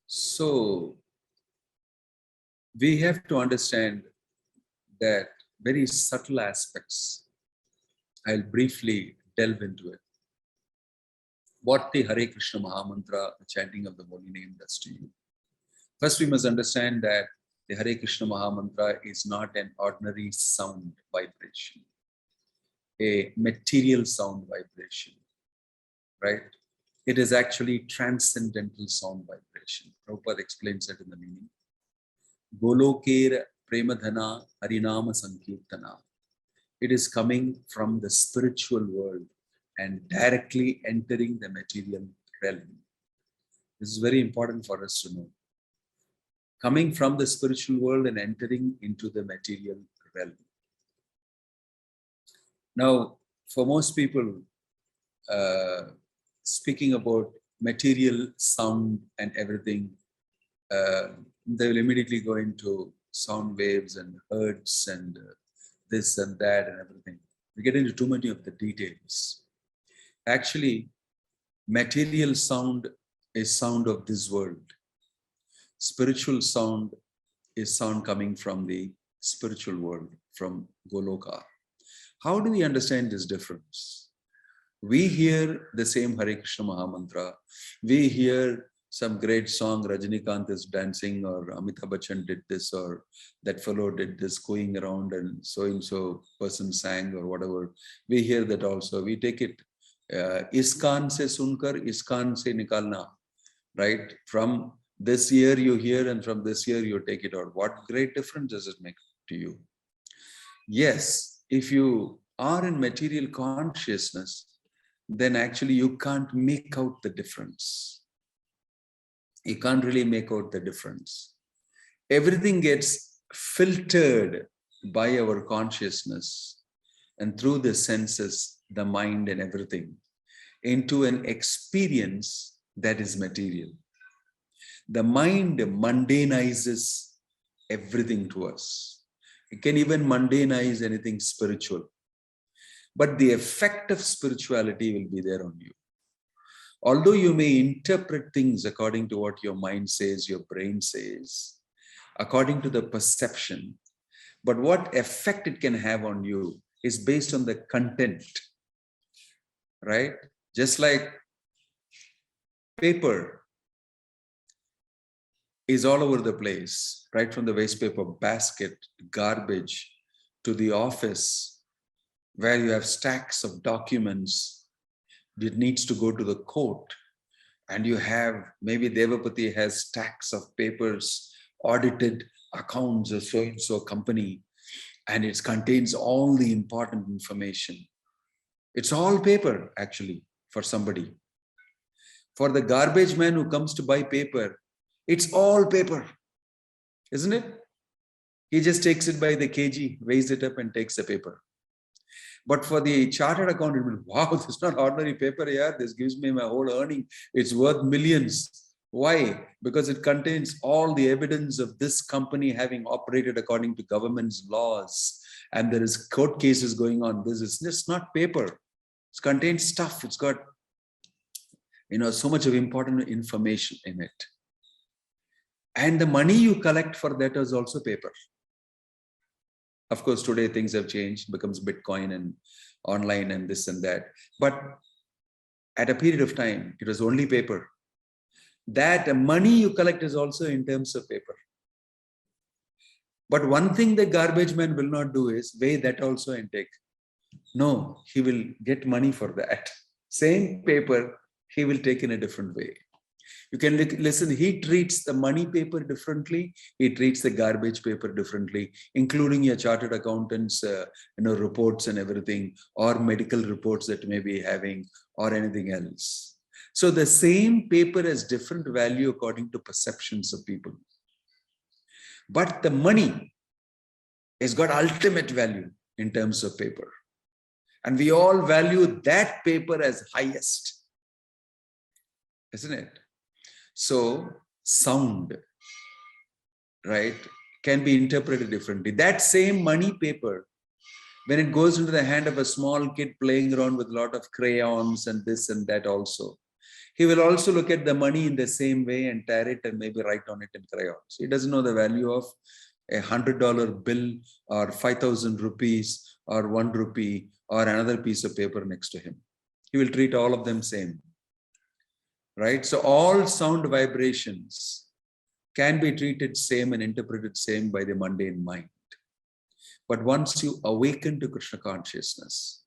So we have to understand that very subtle aspects. I'll briefly delve into it. What the Hare Krishna Mahamantra, the chanting of the holy name, does to you. First, we must understand that the Hare Krishna Mahamantra is not an ordinary sound vibration, a material sound vibration, right? It is actually transcendental sound vibration. Prabhupada explains it in the meaning. Golokera Premadhana Harinama Sankirtana. It is coming from the spiritual world and directly entering the material realm. This is very important for us to know. Coming from the spiritual world and entering into the material realm. Now, for most people, speaking about material sound and everything, they will immediately go into sound waves and hertz and this and that and everything. We get into too many of the details. Actually, material sound is sound of this world. Spiritual sound is sound coming from the spiritual world, from Goloka. How do we understand this difference? We hear the same Hare Krishna Mahamantra. We hear some great song, Rajinikanth is dancing, or Amitabh Bachchan did this, or that fellow did this, going around and so person sang, or whatever. We hear that also. We take it. Iskan se sunkar, iskan se nikalna. Right? From this year you hear, and from this year you take it out. What great difference does it make to you? Yes, if you are in material consciousness, then actually you can't make out the difference. You can't really make out the difference. Everything gets filtered by our consciousness and through the senses, the mind and everything, into an experience that is material. The mind mundanizes everything to us. It can even mundanize anything spiritual. But the effect of spirituality will be there on you. Although you may interpret things according to what your mind says, your brain says, according to the perception, but what effect it can have on you is based on the content, right? Just like paper is all over the place, right from the waste paper basket, garbage, to the office, where you have stacks of documents. It needs to go to the court, and you have, maybe Devapati has stacks of papers, audited accounts of so-and-so company, and it contains all the important information. It's all paper, actually, for somebody. For the garbage man who comes to buy paper, it's all paper, isn't it? He just takes it by the kg, weighs it up and takes the paper. But for the chartered accountant, wow, this is not ordinary paper here. This gives me my whole earning. It's worth millions. Why? Because it contains all the evidence of this company having operated according to government's laws. And there is court cases going on. This is just not paper. It contains stuff. It's got, so much of important information in it. And the money you collect for that is also paper. Of course, today things have changed, becomes Bitcoin and online and this and that. But at a period of time, it was only paper. That money you collect is also in terms of paper. But one thing the garbage man will not do is weigh that also and take. No, he will get money for that. Same paper, he will take in a different way. You can listen, he treats the money paper differently. He treats the garbage paper differently, including your chartered accountants, reports and everything, or medical reports that you may be having, or anything else. So the same paper has different value according to perceptions of people. But the money has got ultimate value in terms of paper. And we all value that paper as highest, isn't it? So sound, right, can be interpreted differently. That same money paper, when it goes into the hand of a small kid playing around with a lot of crayons and this and that also, He will also look at the money in the same way and tear it and maybe write on it in crayons. He doesn't know the value of a $100 bill or 5,000 rupees or 1 rupee or another piece of paper next to him. He will treat all of them same. Right? So all sound vibrations can be treated same and interpreted same by the mundane mind. But once you awaken to Krishna consciousness,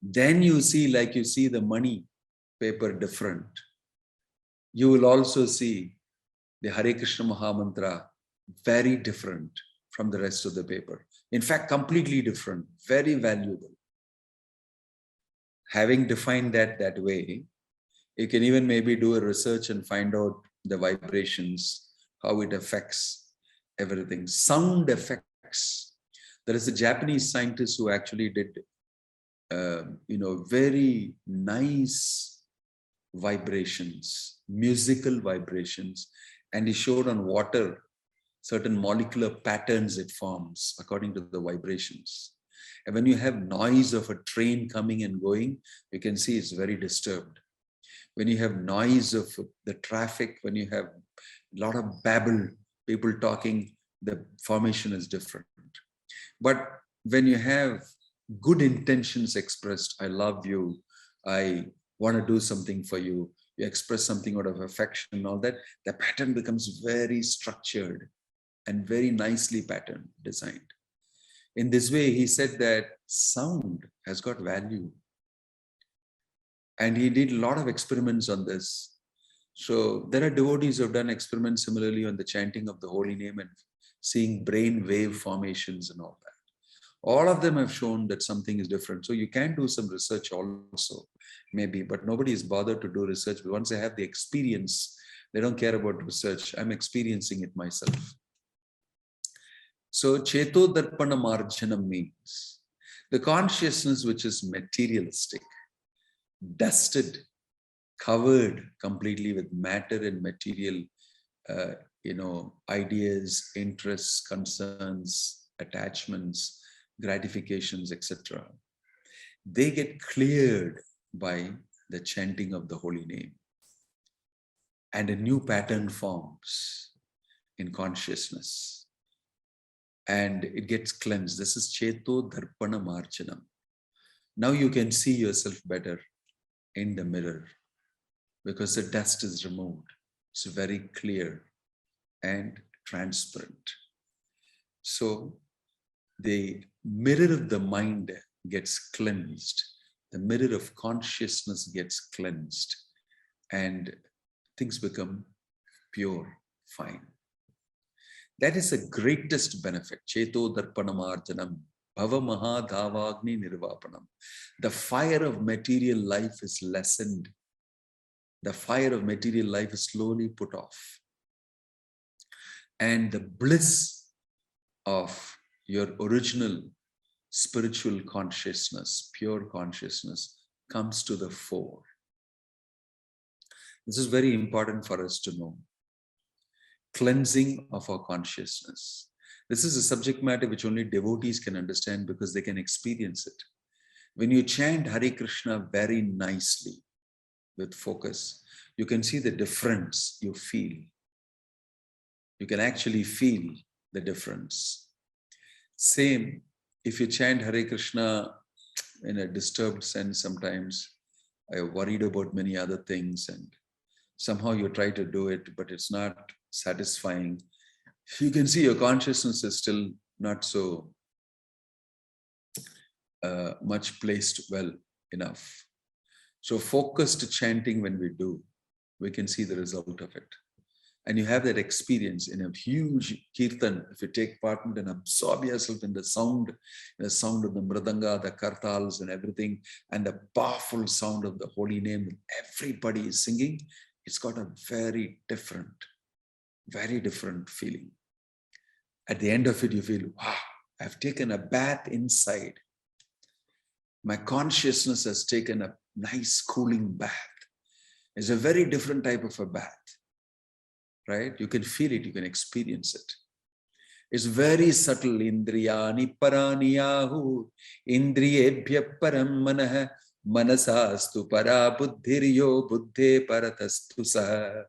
then you see, like you see the money paper different. You will also see the Hare Krishna Mahamantra very different from the rest of the paper. In fact, completely different, very valuable. Having defined that way, you can even maybe do a research and find out the vibrations, how it affects everything. Sound effects. There is a Japanese scientist who actually did, very nice vibrations, musical vibrations, and he showed on water certain molecular patterns it forms according to the vibrations. And when you have noise of a train coming and going, you can see it's very disturbed. When you have noise of the traffic, when you have a lot of babble, people talking, the formation is different. But when you have good intentions expressed, I love you, I want to do something for you, you express something out of affection and all that, the pattern becomes very structured and very nicely patterned, designed. In this way, he said that sound has got value. And he did a lot of experiments on this. So there are devotees who have done experiments similarly on the chanting of the holy name and seeing brain wave formations and all that. All of them have shown that something is different. So you can do some research also, maybe, but nobody is bothered to do research. But once they have the experience, they don't care about research. I'm experiencing it myself. So Cheto Darpana Marjanam means the consciousness which is materialistic, dusted, covered completely with matter and material, ideas, interests, concerns, attachments, gratifications, etc. They get cleared by the chanting of the holy name. And a new pattern forms in consciousness. And it gets cleansed. This is Cheto Darpana Marjanam. Now you can see yourself better in the mirror because the dust is removed. It's very clear and transparent. So the mirror of the mind gets cleansed. The mirror of consciousness gets cleansed and things become pure, fine. That is the greatest benefit. Cheto Darpanamarjanam. Bhava Mahadhavagni Nirvapanam. The fire of material life is lessened. The fire of material life is slowly put off. And the bliss of your original spiritual consciousness, pure consciousness, comes to the fore. This is very important for us to know. Cleansing of our consciousness. This is a subject matter which only devotees can understand because they can experience it. When you chant Hare Krishna very nicely with focus, you can see the difference you feel. You can actually feel the difference. Same, if you chant Hare Krishna in a disturbed sense, sometimes I worried about many other things and somehow you try to do it, but it's not satisfying. You can see your consciousness is still not so much placed well enough. So focused chanting when we do, we can see the result of it. And you have that experience in a huge kirtan. If you take part in it and absorb yourself in the sound of the mridanga, the kartals and everything, and the powerful sound of the holy name, everybody is singing, it's got a very different feeling. At the end of it, you feel, wow, I've taken a bath inside. My consciousness has taken a nice cooling bath. It's a very different type of a bath, right? You can feel it, you can experience it. It's very subtle. Indriyani parani yahu, indriyebhya param manah, Manasastu para buddhiryo buddhe paratastu saha.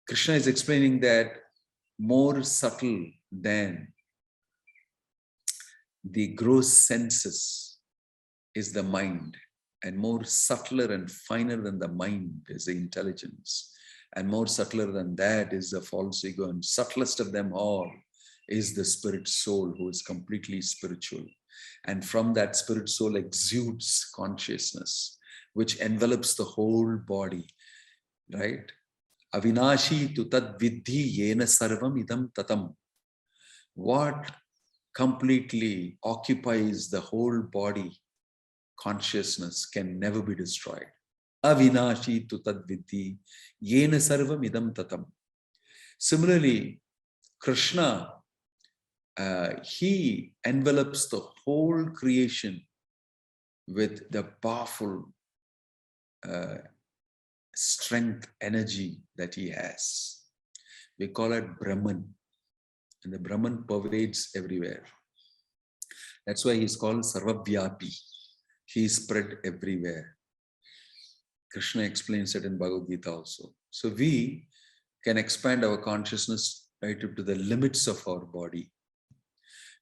Krishna is explaining that more subtle than the gross senses is the mind, and more subtler and finer than the mind is the intelligence, and more subtler than that is the false ego, and subtlest of them all is the spirit soul, who is completely spiritual. And from that spirit soul exudes consciousness, which envelops the whole body, right? Avinashi tu tad vidhi yena sarvam idam tatam. What completely occupies the whole body, consciousness, can never be destroyed. Avinashi tu tad vidhi yena sarvam idam tatam. Similarly, Krishna, he envelops the whole creation with the powerful strength, energy that he has. We call it Brahman, and the Brahman pervades everywhere. That's why he's called Sarvavyapi. He is spread everywhere. Krishna explains it in Bhagavad Gita also. So we can expand our consciousness right up to the limits of our body.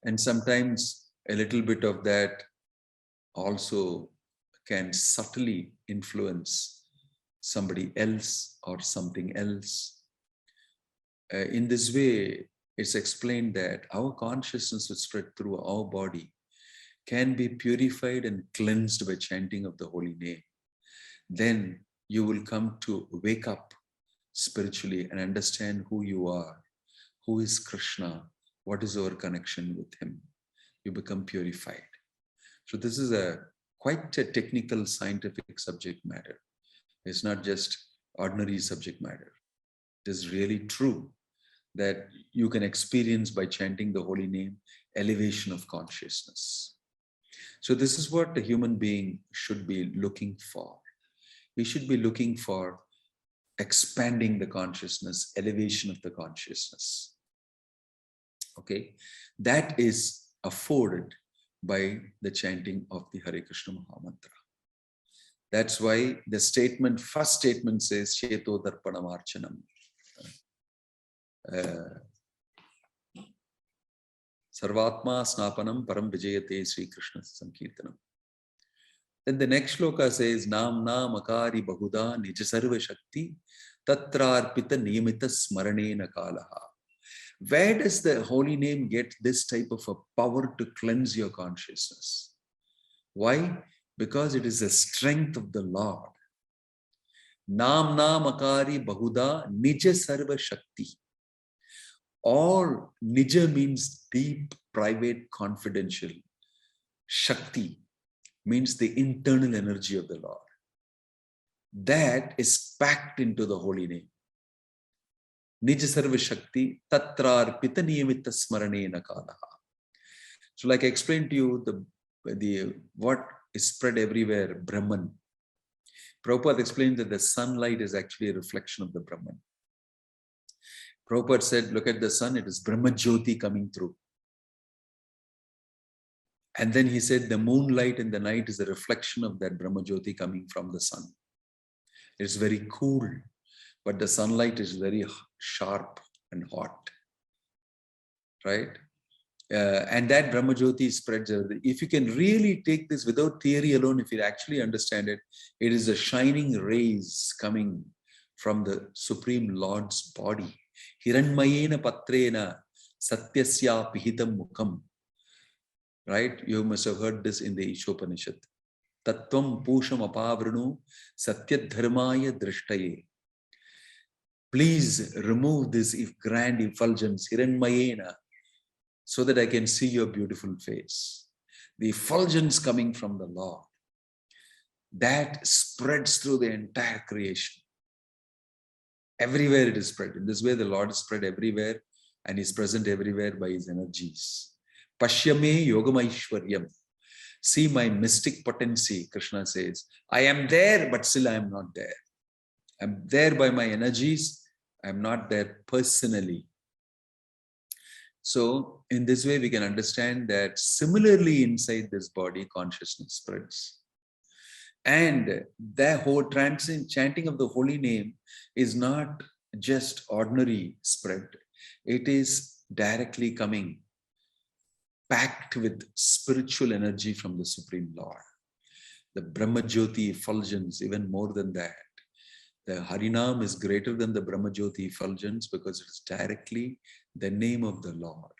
And sometimes a little bit of that also can subtly influence somebody else or something else. In this way, it's explained that our consciousness is spread through our body, can be purified and cleansed by chanting of the holy name. Then you will come to wake up spiritually and understand who you are, who is Krishna, what is our connection with him. You become purified. So this is quite a technical scientific subject matter. It's not just ordinary subject matter. It is really true that you can experience by chanting the holy name, elevation of consciousness. So this is what the human being should be looking for. We should be looking for expanding the consciousness, elevation of the consciousness. Okay, that is afforded by the chanting of the Hare Krishna Mahamantra. That's why the statement, first statement says, Cheto Darpanam Archanam. Sarvatma Snapanam Param Vijayate Sri Krishna Sankirtanam. Then the next shloka says, Nam Na Makari Bahuda Nijasarva Shakti Tatrarpita Niyamita Smaranena Kalaha. Where does the holy name get this type of a power to cleanse your consciousness? Why? Because it is the strength of the Lord. Nam Na Makari Bahuda Nija Sarva Shakti. All Nija means deep, private, confidential. Shakti means the internal energy of the Lord. That is packed into the holy name. Nija Sarva Shakti Tatrar Pita Niyamita Smaranena Kalaha. So like I explained to you, the what is spread everywhere, Brahman. Prabhupada explained that the sunlight is actually a reflection of the Brahman. Prabhupada said, look at the sun, it is Brahma Jyoti coming through. And then he said the moonlight in the night is a reflection of that Brahma Jyoti coming from the sun. It's very cool, but the sunlight is very sharp and hot, right? And that Brahma Jyoti spreads everything. If you can really take this without theory alone, if you actually understand it, it is a shining rays coming from the Supreme Lord's body. Hiranmayena patrena satyasya pihitam mukham. Right? You must have heard this in the Ishopanishad. Tattvam pusham apavranu satyad dharmaya drishtaye. Please remove this grand effulgence, Hiranmayena, so that I can see your beautiful face. The effulgence coming from the Lord, that spreads through the entire creation. Everywhere it is spread. In this way, the Lord is spread everywhere and is present everywhere by his energies. Pashyame yogamaishwaryam. See my mystic potency, Krishna says. I am there, but still I am not there. I'm there by my energies. I'm not there personally. So in this way, we can understand that similarly inside this body, consciousness spreads. And the whole chanting of the holy name is not just ordinary spread. It is directly coming, packed with spiritual energy from the Supreme Lord. The Brahmajyoti effulgence, even more than that. The Harinam is greater than the Brahmajyoti effulgence because it's directly the name of the Lord.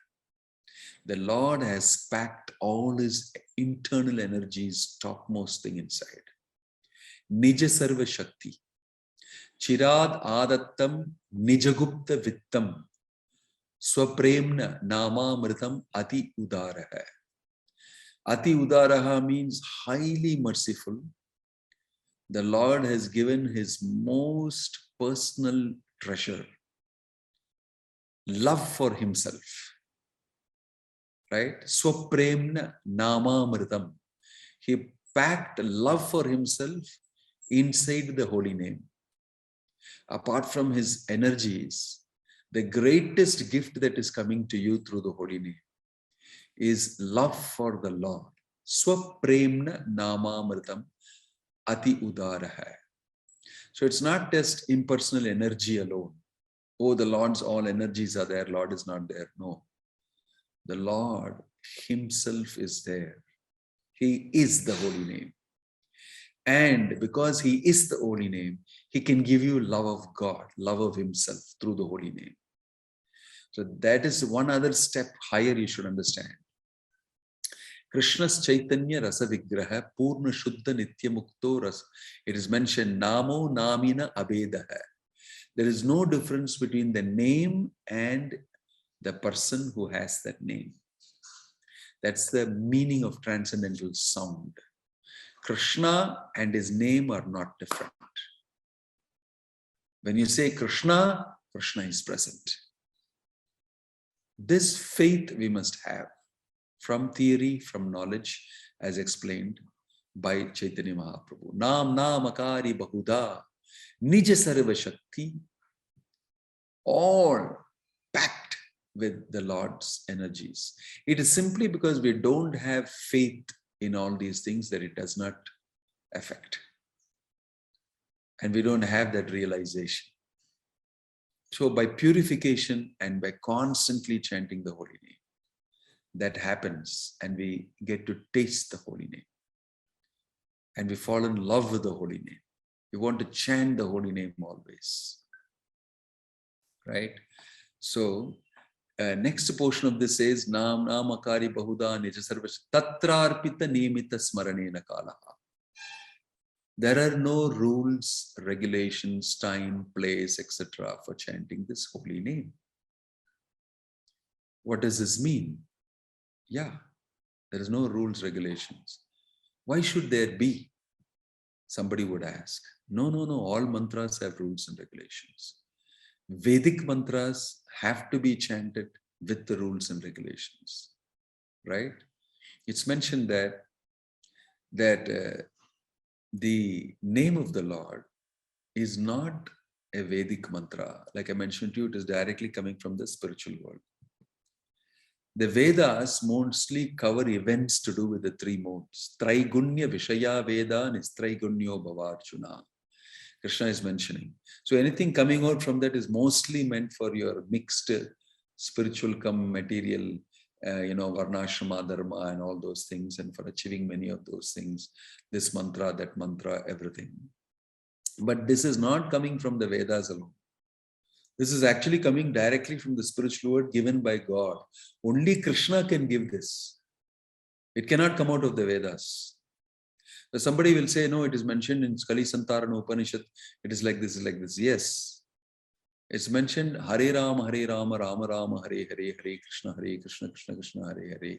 The Lord has packed all his internal energies, topmost thing inside. Nija Sarva Shakti. Chirad Adattam Nijagupta Vittam. Swapremna Namamritam Ati Udaraha. Ati Udaraha means highly merciful. The Lord has given his most personal treasure, love for himself. Right? Swapremna Namamritam. He packed love for himself inside the holy name. Apart from his energies, the greatest gift that is coming to you through the holy name is love for the Lord. Swapremna Namamritam Ati Udaraha. So it's not just impersonal energy alone. Oh, the Lord's all energies are there, Lord is not there. No. The Lord himself is there. He is the holy name. And because he is the holy name, he can give you love of God, love of himself through the holy name. So that is one other step higher you should understand. Krishna's Chaitanya Rasa Vigraha Purna Shuddha Nitya Mukto Rasa. It is mentioned Namo Namina Abedaha. There is no difference between the name and the person who has that name. That's the meaning of transcendental sound. Krishna and his name are not different. When you say Krishna, Krishna is present. This faith we must have from theory, from knowledge, as explained by Chaitanya Mahaprabhu. Nam Namakari Bahuda, Nija Sarva Shakti, all packed with the Lord's energies. It is simply because we don't have faith in all these things that it does not affect. And we don't have that realization. So by purification and by constantly chanting the holy name, that happens and we get to taste the holy name. And we fall in love with the holy name. We want to chant the holy name always. Right? So next portion of this says Nam Namakari Bahuda Nija Sarva Tatrarpita Nimita Smaranena Kalaha. There are no rules, regulations, time, place, etc. for chanting this holy name. What does this mean? Yeah, there is no rules, regulations. Why should there be? Somebody would ask. No, no, no. All mantras have rules and regulations. Vedic mantras have to be chanted with the rules and regulations, right? It's mentioned that the name of the Lord is not a Vedic mantra. Like I mentioned to you, it is directly coming from the spiritual world. The Vedas mostly cover events to do with the three modes. Traigunya Vishaya Veda Nistraigunyo Bhavarjuna. Krishna is mentioning. So anything coming out from that is mostly meant for your mixed spiritual come material, Varnashrama, Dharma and all those things, and for achieving many of those things, this mantra, that mantra, everything. But this is not coming from the Vedas alone. This is actually coming directly from the spiritual word given by God. Only Krishna can give this. It cannot come out of the Vedas. So somebody will say, no, it is mentioned in Skali Santarana Upanishad. It is like this, Yes. It's mentioned Hare Rama, Rama Rama, Hare Hare, Hare Krishna, Krishna Krishna, Hare Hare.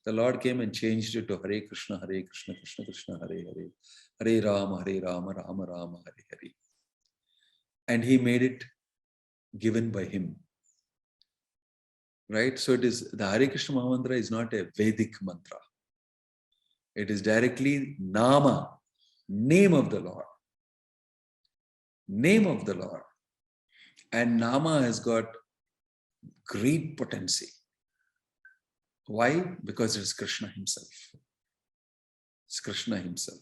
The Lord came and changed it to Hare Krishna, Krishna Krishna, Hare Hare. Hare Rama, Rama Rama, Hare Hare. And he made it given by him. Right? So it is, the Hare Krishna Mahamantra is not a Vedic mantra. It is directly Nama, name of the Lord. Name of the Lord. And Nama has got great potency. Why? Because it is Krishna himself. It's Krishna himself.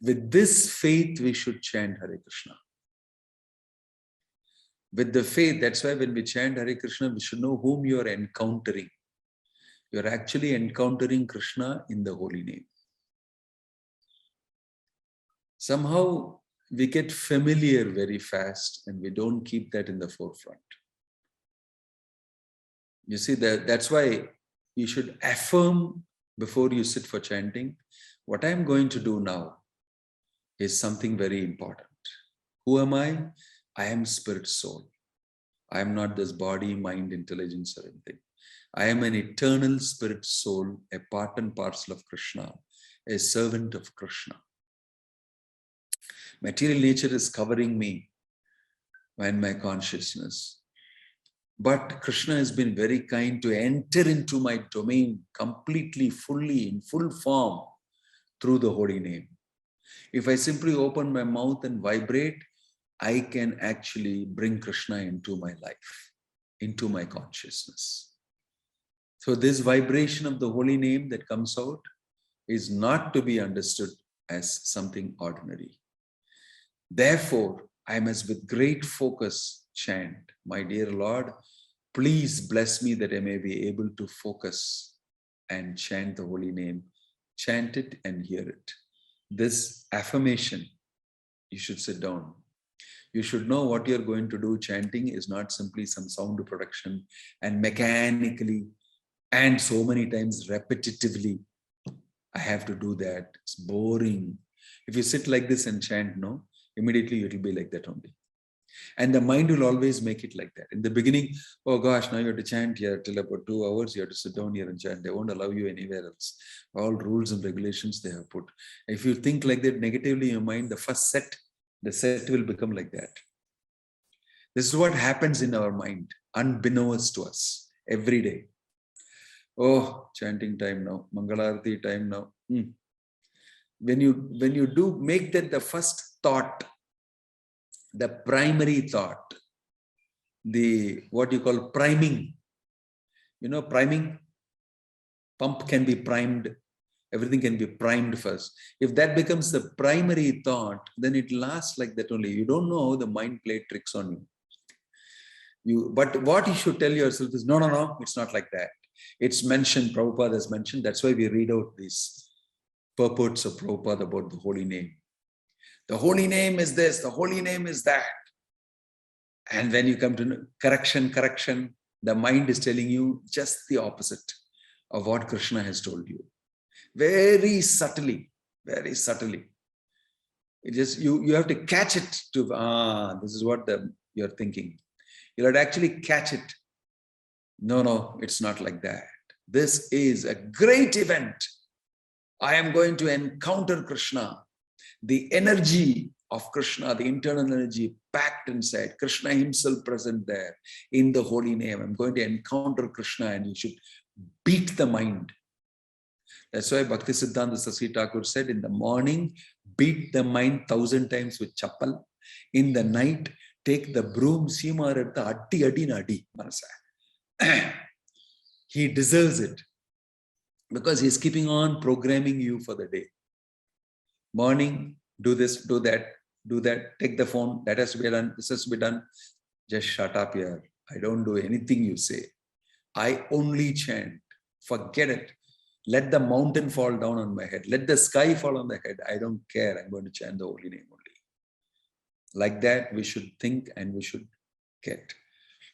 With this faith, we should chant Hare Krishna. With the faith, that's why when we chant Hare Krishna, we should know whom you are encountering. You are actually encountering Krishna in the holy name. Somehow we get familiar very fast and we don't keep that in the forefront. You see, that's why you should affirm before you sit for chanting, what I'm going to do now is something very important. Who am I? I am spirit soul. I am not this body, mind, intelligence or anything. I am an eternal spirit soul, a part and parcel of Krishna, a servant of Krishna. Material nature is covering me and my consciousness. But Krishna has been very kind to enter into my domain completely, fully, in full form through the holy name. If I simply open my mouth and vibrate, I can actually bring Krishna into my life, into my consciousness. So this vibration of the holy name that comes out is not to be understood as something ordinary. Therefore, I must with great focus chant, my dear Lord, please bless me that I may be able to focus and chant the holy name, chant it and hear it. This affirmation, you should sit down. You should know what you're going to do. Chanting is not simply some sound production and mechanically and so many times repetitively. I have to do that. It's boring. If you sit like this and chant, no, immediately it will be like that only. And the mind will always make it like that. In the beginning, oh gosh, now you have to chant here till about 2 hours. You have to sit down here and chant. They won't allow you anywhere else. All rules and regulations they have put. If you think like that negatively in your mind, the set will become like that. This is what happens in our mind, unbeknownst to us, every day. Oh, chanting time now, Mangalarati time now. When you do make that the first thought, the primary thought, the what you call priming. You know, priming, pump can be primed, everything can be primed first. If that becomes the primary thought, then it lasts like that only. You don't know how the mind played tricks on you. But what you should tell yourself is, no, it's not like that. It's mentioned, Prabhupada has mentioned, that's why we read out these purports of Prabhupada about the holy name. The holy name is this, the holy name is that. And when you come to correction, the mind is telling you just the opposite of what Krishna has told you. Very subtly. It just, you have to catch it to, this is what you're thinking. You'll have to actually catch it. No, it's not like that. This is a great event. I am going to encounter Krishna. The energy of Krishna, the internal energy packed inside, Krishna himself present there in the holy name. I'm going to encounter Krishna, and you should beat the mind. That's why Bhakti Siddhanta Sasi Thakur said, in the morning, beat the mind 1,000 times with chappal. In the night, take the broom, adi manasa. He deserves it because he's keeping on programming you for the day. Morning, do this, do that, take the phone, that has to be done, this has to be done. Just shut up here. I don't do anything you say. I only chant. Forget it. Let the mountain fall down on my head. Let the sky fall on the head. I don't care. I'm going to chant the holy name only. Like that, we should think and we should get.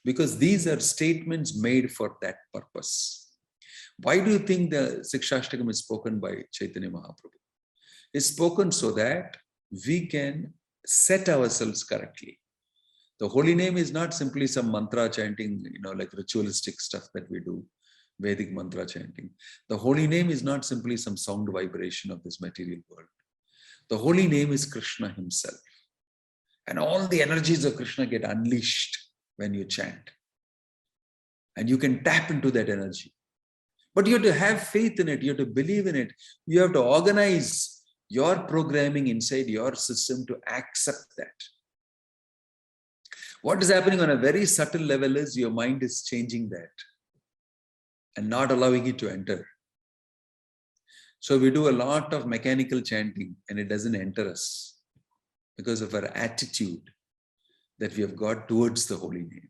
Because these are statements made for that purpose. Why do you think the Sikshashtakam is spoken by Chaitanya Mahaprabhu? It's spoken so that we can set ourselves correctly. The holy name is not simply some mantra chanting, like ritualistic stuff that we do, Vedic mantra chanting. The holy name is not simply some sound vibration of this material world. The holy name is Krishna himself. And all the energies of Krishna get unleashed when you chant. And you can tap into that energy. But you have to have faith in it. You have to believe in it. You have to organize your programming inside your system to accept that. What is happening on a very subtle level is your mind is changing that and not allowing it to enter. So we do a lot of mechanical chanting and it doesn't enter us because of our attitude that we have got towards the holy name.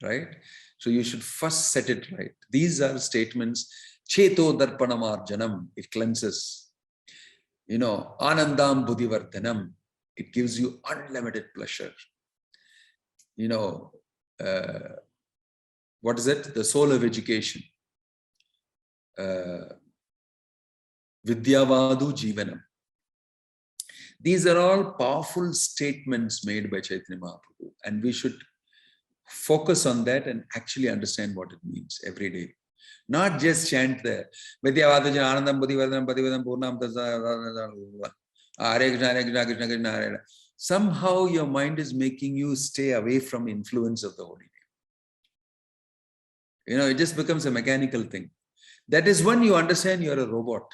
Right? So you should first set it right. These are statements. Cheto darpanamarjanam, it cleanses. Anandam buddhivardhanam, it gives you unlimited pleasure. What is it? The soul of education. Vidyavadu Jivanam. These are all powerful statements made by Chaitanya Mahaprabhu, and we should focus on that and actually understand what it means every day. Not just chant there. Vidyavadu Anandam Buddhivardhanam Padivadam Purnam Hare Krishna Hare Krishna Krishna Krishna Hare. Somehow your mind is making you stay away from influence of the holy name. It just becomes a mechanical thing. That is when you understand you're a robot.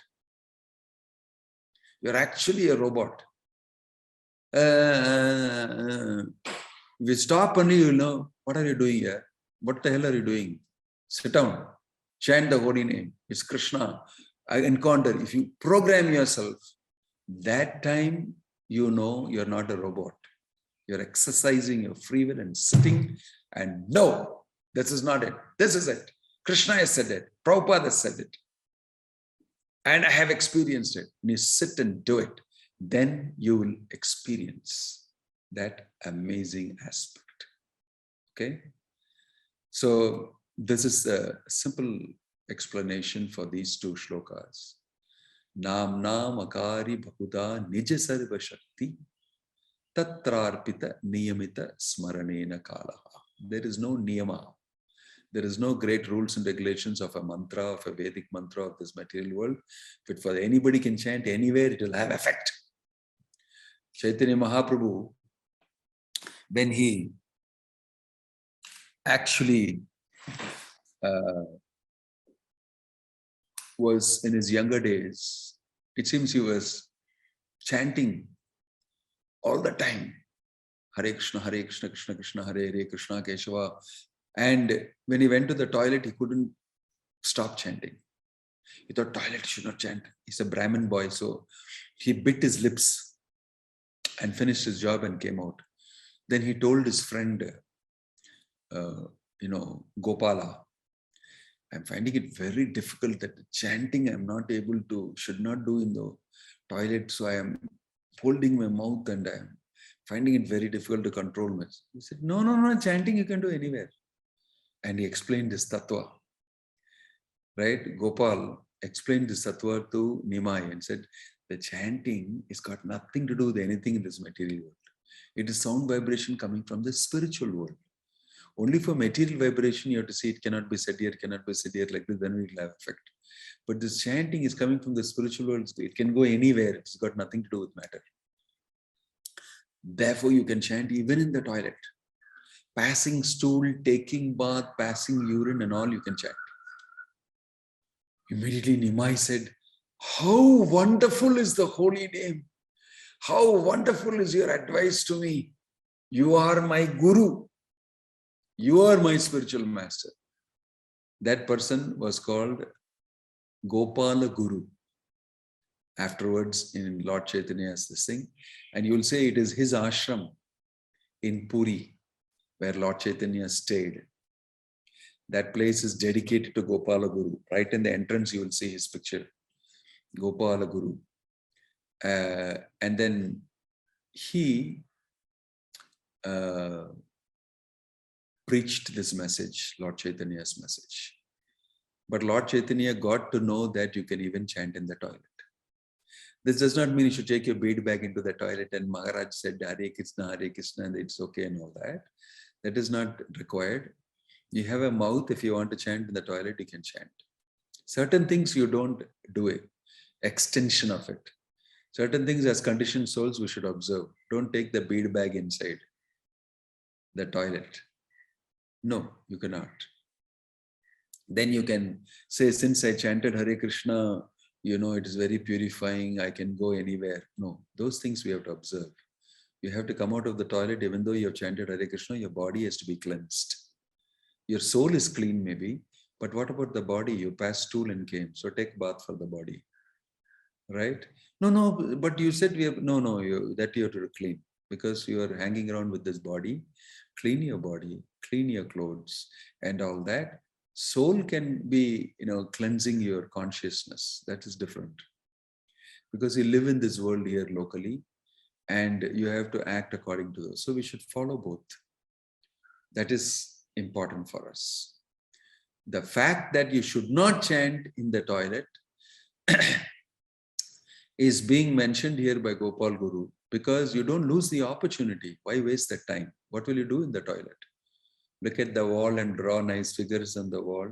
You're actually a robot. If you stop only, you'll know, what are you doing here? What the hell are you doing? Sit down. Chant the holy name. It's Krishna. I encounter. If you program yourself, that time you know you're not a robot. You're exercising your free will and sitting and no, this is not it. This is it. Krishna has said it. Prabhupada has said it. And I have experienced it. When you sit and do it, then you will experience that amazing aspect. Okay? So this is a simple explanation for these two shlokas. Nam akari bhakuda nija sarva shakti tatrarpita niyamita smaranena kalaha. There is no niyama. There is no great rules and regulations of a mantra, of a Vedic mantra of this material world. But for anybody can chant anywhere, it will have effect. Chaitanya Mahaprabhu, when he actually was in his younger days, it seems he was chanting all the time. Hare Krishna, Krishna Krishna, Hare Hare, Krishna Keshava. And when he went to the toilet, he couldn't stop chanting. He thought toilet should not chant. He's a Brahmin boy, so he bit his lips and finished his job and came out. Then he told his friend, Gopala, I'm finding it very difficult that chanting I'm not able to, should not do in the toilet. So I am holding my mouth and I am finding it very difficult to control myself. He said, no, chanting you can do anywhere. And he explained this tattva. Right? Gopal explained this tattva to Nimai and said, the chanting has got nothing to do with anything in this material world. It is sound vibration coming from the spiritual world. Only for material vibration, you have to see it cannot be said here, cannot be said here, like this, then it will have effect. But this chanting is coming from the spiritual world. It can go anywhere. It's got nothing to do with matter. Therefore, you can chant even in the toilet. Passing stool, taking bath, passing urine and all, you can chant. Immediately Nimai said, how wonderful is the holy name. How wonderful is your advice to me. You are my guru. You are my spiritual master. That person was called Gopala Guru. Afterwards, in Lord Chaitanya's this thing, and you will say it is his ashram in Puri, where Lord Chaitanya stayed. That place is dedicated to Gopala Guru. Right in the entrance, you will see his picture, Gopala Guru. And then he preached this message, Lord Chaitanya's message. But Lord Chaitanya got to know that you can even chant in the toilet. This does not mean you should take your bead bag into the toilet and Maharaj said, Hare Krishna, and it's okay and all that. That is not required. You have a mouth. If you want to chant in the toilet, you can chant. Certain things you don't do it. Extension of it. Certain things as conditioned souls we should observe. Don't take the bead bag inside the toilet. No, you cannot. Then you can say, since I chanted Hare Krishna, it is very purifying. I can go anywhere. No, those things we have to observe. You have to come out of the toilet, even though you have chanted Hare Krishna, your body has to be cleansed. Your soul is clean maybe, But what about the body? You passed stool and came. So take bath for the body. Right? No, but you said we have, no, that you have to clean because you are hanging around with this body. Clean your body, clean your clothes and all that. Soul can be, cleansing your consciousness. That is different because you live in this world here locally and you have to act according to those. So we should follow both. That is important for us. The fact that you should not chant in the toilet is being mentioned here by Gopal Guru because you don't lose the opportunity. Why waste that time? What will you do in the toilet? Look at the wall and draw nice figures on the wall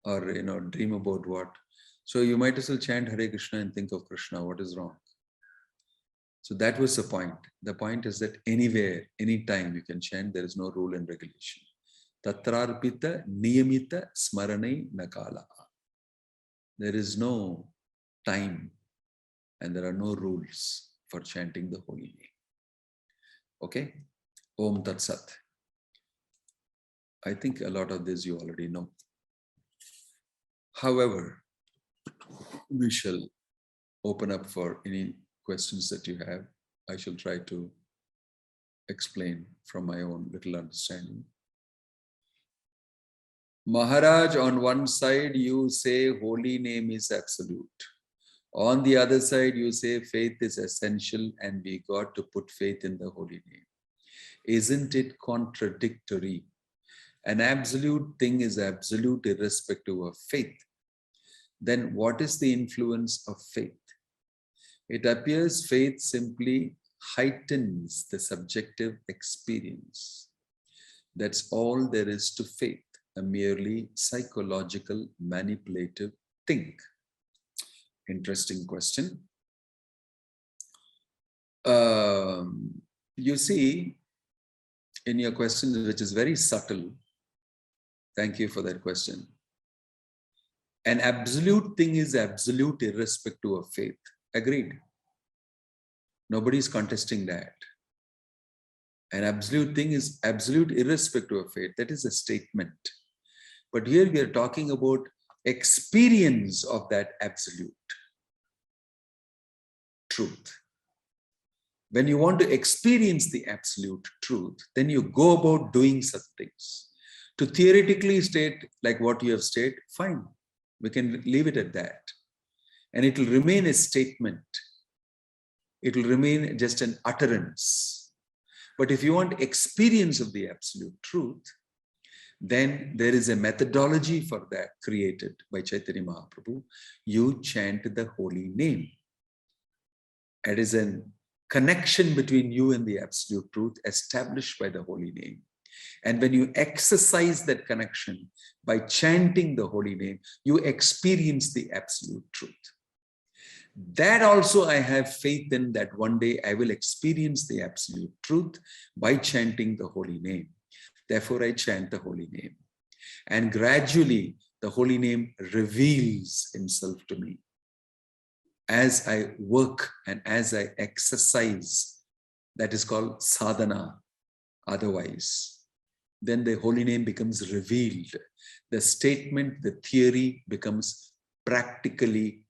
or, dream about what? So you might as well chant Hare Krishna and think of Krishna. What is wrong? So that was the point. The point is that anywhere, anytime you can chant, there is no rule and regulation. Tatrarpita niyamita smaranai nakala. There is no time and there are no rules for chanting the holy name. Okay? Om Tat Sat. I think a lot of this you already know. However, we shall open up for any questions that you have. I shall try to explain from my own little understanding. Maharaj, on one side you say holy name is absolute. On the other side, you say faith is essential and we got to put faith in the holy name. Isn't it contradictory? An absolute thing is absolute irrespective of faith. Then what is the influence of faith? It appears faith simply heightens the subjective experience. That's all there is to faith, a merely psychological, manipulative thing. Interesting question. You see, in your question, which is very subtle, thank you for that question. An absolute thing is absolute irrespective of faith. Agreed. Nobody is contesting that. An absolute thing is absolute irrespective of faith. That is a statement. But here we are talking about experience of that absolute truth. When you want to experience the absolute truth, then you go about doing such things. To theoretically state like what you have stated, fine. We can leave it at that. And it will remain a statement. It will remain just an utterance. But if you want experience of the absolute truth, then there is a methodology for that created by Chaitanya Mahaprabhu. You chant the holy name. It is a connection between you and the absolute truth established by the holy name. And when you exercise that connection by chanting the holy name, you experience the absolute truth. That also I have faith in, that one day I will experience the absolute truth by chanting the holy name. Therefore, I chant the holy name. And gradually, the holy name reveals himself to me. As I work and as I exercise, that is called sadhana. Otherwise, then the holy name becomes revealed. The statement, the theory becomes practically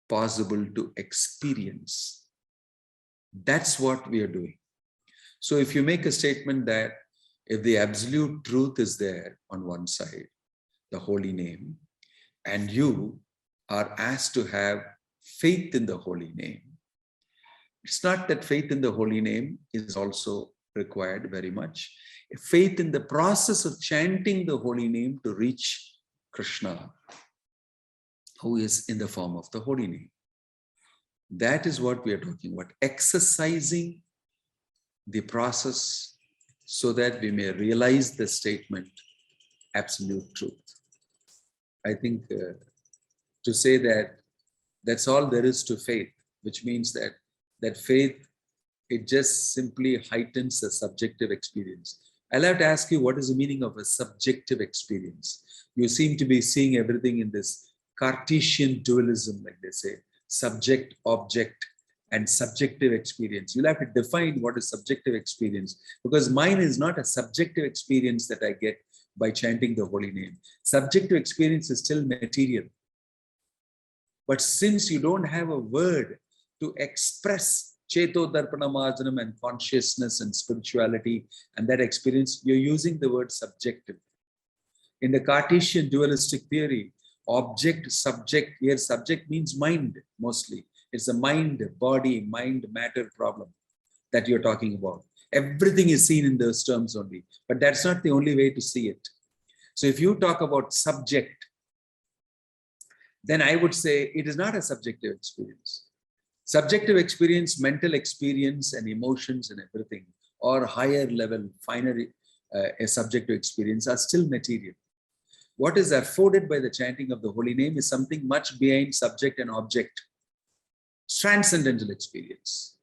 possible to experience. That's what we are doing. So if you make a statement that if the absolute truth is there on one side, the holy name, and you are asked to have faith in the holy name, it's not that faith in the holy name is also required very much. Faith in the process of chanting the holy name to reach Krishna, who is in the form of the holy name. That is what we are talking about, exercising the process so that we may realize the statement, absolute truth. I think to say that that's all there is to faith, which means that faith, it just simply heightens a subjective experience. I'll have to ask you, what is the meaning of a subjective experience? You seem to be seeing everything in this Cartesian dualism, like they say, subject, object, and subjective experience. You'll have to define what is subjective experience, because mine is not a subjective experience that I get by chanting the holy name. Subjective experience is still material. But since you don't have a word to express Cheto Darpana Marjanam and consciousness and spirituality and that experience, you're using the word subjective. In the Cartesian dualistic theory, object, subject, here subject means mind mostly. It's a mind, body, mind, matter problem that you're talking about. Everything is seen in those terms only, but that's not the only way to see it. So if you talk about subject, then I would say it is not a subjective experience. Subjective experience, mental experience and emotions and everything, or higher level, finer a subjective experience are still material. What is afforded by the chanting of the holy name is something much behind subject and object. Transcendental experience.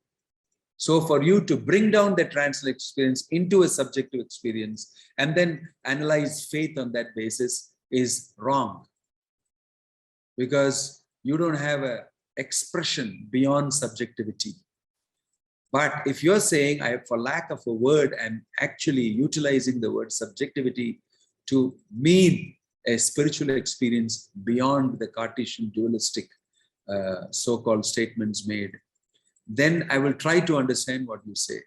So for you to bring down the transcendental experience into a subjective experience and then analyze faith on that basis is wrong. Because you don't have an expression beyond subjectivity. But if you're saying, for lack of a word, I'm actually utilizing the word subjectivity to mean a spiritual experience beyond the Cartesian dualistic so-called statements made, then I will try to understand what you say.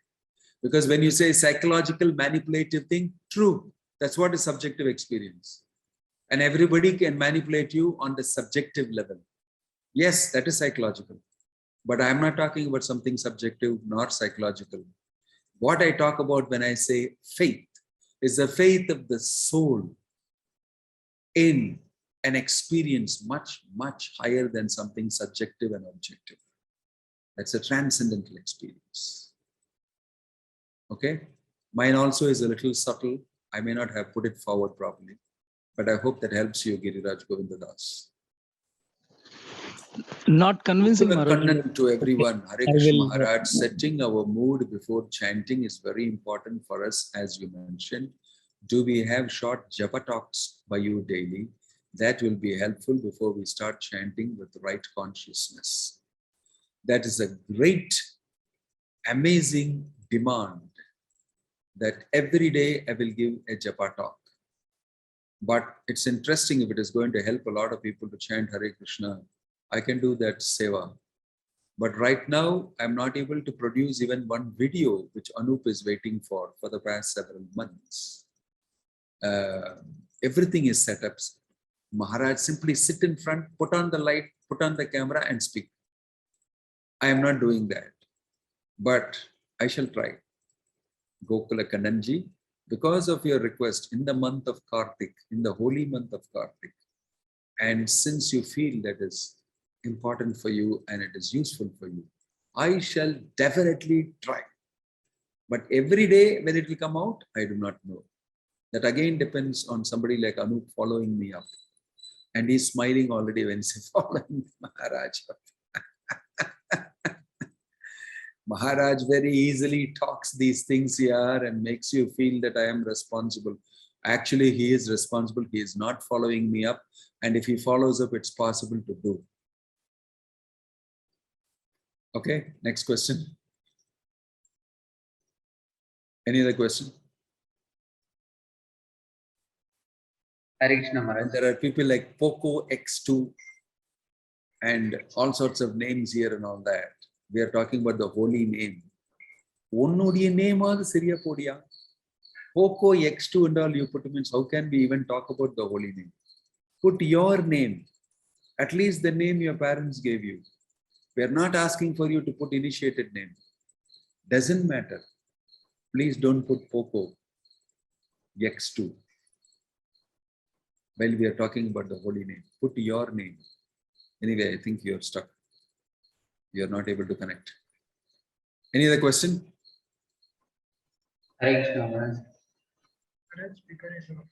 Because when you say psychological manipulative thing, true, that's what is subjective experience. And everybody can manipulate you on the subjective level. Yes, that is psychological. But I'm not talking about something subjective nor psychological. What I talk about when I say faith is the faith of the soul in an experience much, much higher than something subjective and objective. That's a transcendental experience. Okay? Mine also is a little subtle. I may not have put it forward properly, but I hope that helps you, Giriraj Govindadas. Not convincing, Kannan to everyone. Hare Krishna Maharaj, setting our mood before chanting is very important for us, as you mentioned. Do we have short japa talks by you daily? That will be helpful before we start chanting with the right consciousness. That is a great, amazing demand that every day I will give a japa talk. But it's interesting if it is going to help a lot of people to chant Hare Krishna. I can do that seva. But right now, I'm not able to produce even one video which Anup is waiting for the past several months. Everything is set up. Maharaj simply sit in front, put on the light, put on the camera and speak. I am not doing that, but I shall try. Gokula Kannanji, because of your request in the month of Kartik, in the holy month of Kartik, and since you feel that is important for you and it is useful for you, I shall definitely try. But every day when it will come out, I do not know. That again depends on somebody like Anup following me up. And he's smiling already when he's following Maharaj. Maharaj very easily talks these things here and makes you feel that I am responsible. Actually, he is responsible. He is not following me up. And if he follows up, it's possible to do. Okay, next question. Any other question? Hare Krishna Maharaj. There are people like Poco X2 and all sorts of names here and all that. We are talking about the holy name. Onnudiya name adu seriya podiya. Poco X2 and all you put means how can we even talk about the holy name? Put your name, at least the name your parents gave you. We are not asking for you to put initiated name. Doesn't matter. Please don't put Poco X2. While we are talking about the holy name, put your name. Anyway, I think you're stuck. You're not able to connect. Any other question? Hare Krishna Maharaj. Maharaj, speaker is off.